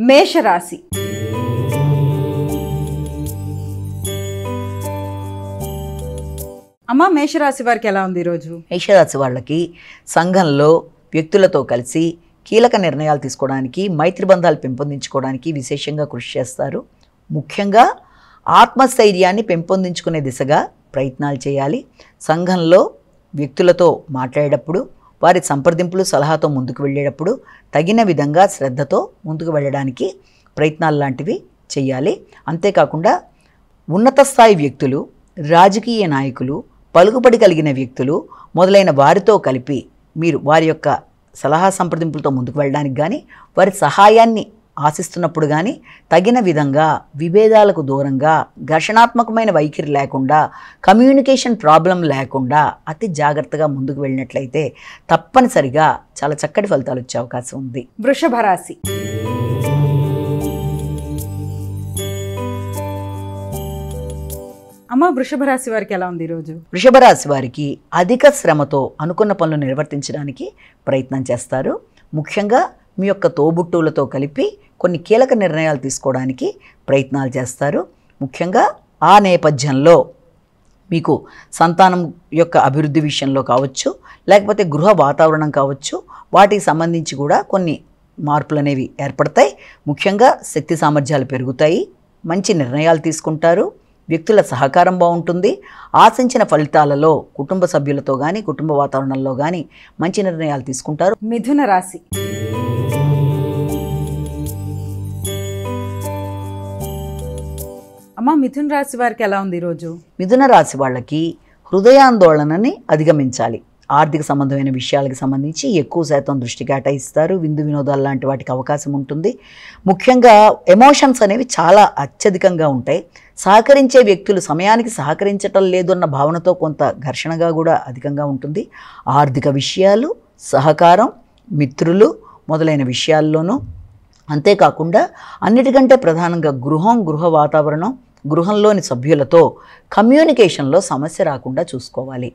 మేషరాశి. అమ్మ, మేషరాశి వారికి ఎలా ఉంది ఈరోజు? మేషరాశి వాళ్ళకి సంఘంలో వ్యక్తులతో కలిసి కీలక నిర్ణయాలు తీసుకోవడానికి, మైత్రి బంధాలు పెంపొందించుకోవడానికి విశేషంగా కృషి చేస్తారు. ముఖ్యంగా ఆత్మస్థైర్యాన్ని పెంపొందించుకునే దిశగా ప్రయత్నాలు చేయాలి. సంఘంలో వ్యక్తులతో మాట్లాడేటప్పుడు, వారి సంప్రదింపులు సలహాతో ముందుకు వెళ్ళేటప్పుడు తగిన విధంగా శ్రద్ధతో ముందుకు వెళ్ళడానికి ప్రయత్నాలు లాంటివి చేయాలి. అంతేకాకుండా ఉన్నత స్థాయి వ్యక్తులు, రాజకీయ నాయకులు, పలుకుబడి కలిగిన వ్యక్తులు మొదలైన వారితో కలిపి మీరు వారి యొక్క సలహా సంప్రదింపులతో ముందుకు వెళ్ళడానికి కానీ, వారి సహాయాన్ని ఆశిస్తున్నప్పుడు కానీ తగిన విధంగా విభేదాలకు దూరంగా, ఘర్షణాత్మకమైన వైఖరి లేకుండా, కమ్యూనికేషన్ ప్రాబ్లం లేకుండా అతి జాగ్రత్తగా ముందుకు వెళ్ళినట్లయితే తప్పనిసరిగా చాలా చక్కటి ఫలితాలు వచ్చే అవకాశం ఉంది. వృషభ రాశి. అమ్మ, వృషభ రాశి వారికి ఎలా ఉంది ఈరోజు? వృషభ రాశి వారికి అధిక శ్రమతో అనుకున్న పనులు నిర్వర్తించడానికి ప్రయత్నం చేస్తారు. ముఖ్యంగా మీ యొక్క తోబుట్టువులతో కలిపి కొన్ని కీలక నిర్ణయాలు తీసుకోవడానికి ప్రయత్నాలు చేస్తారు. ముఖ్యంగా ఆ నేపథ్యంలో మీకు సంతానం యొక్క అభివృద్ధి విషయంలో కావచ్చు, లేకపోతే గృహ వాతావరణం కావచ్చు, వాటికి సంబంధించి కూడా కొన్ని మార్పులు అనేవి ఏర్పడతాయి. ముఖ్యంగా శక్తి సామర్థ్యాలు పెరుగుతాయి, మంచి నిర్ణయాలు తీసుకుంటారు, వ్యక్తుల సహకారం బాగుంటుంది. ఆశించిన ఫలితాలలో కుటుంబ సభ్యులతో కానీ, కుటుంబ వాతావరణంలో కానీ మంచి నిర్ణయాలు తీసుకుంటారు. మిథున రాశి. అమ్మ, మిథున రాశి వారికి ఎలా ఉంది ఈరోజు? మిథున రాశి వాళ్ళకి హృదయాందోళనని అధిగమించాలి. ఆర్థిక సంబంధమైన విషయాలకు సంబంధించి ఎక్కువ శాతం దృష్టి కేటాయిస్తారు. విందు వినోదాలు లాంటి వాటికి అవకాశం ఉంటుంది. ముఖ్యంగా ఎమోషన్స్ అనేవి చాలా అత్యధికంగా ఉంటాయి. సహకరించే వ్యక్తులు సమయానికి సహకరించటం లేదు అన్న భావనతో కొంత ఘర్షణగా కూడా అధికంగా ఉంటుంది. ఆర్థిక విషయాలు, సహకారం, మిత్రులు మొదలైన విషయాల్లోనూ, అంతేకాకుండా అన్నిటికంటే ప్రధానంగా గృహ వాతావరణం, గృహంలోని సభ్యులతో కమ్యూనికేషన్లో సమస్య రాకుండా చూసుకోవాలి.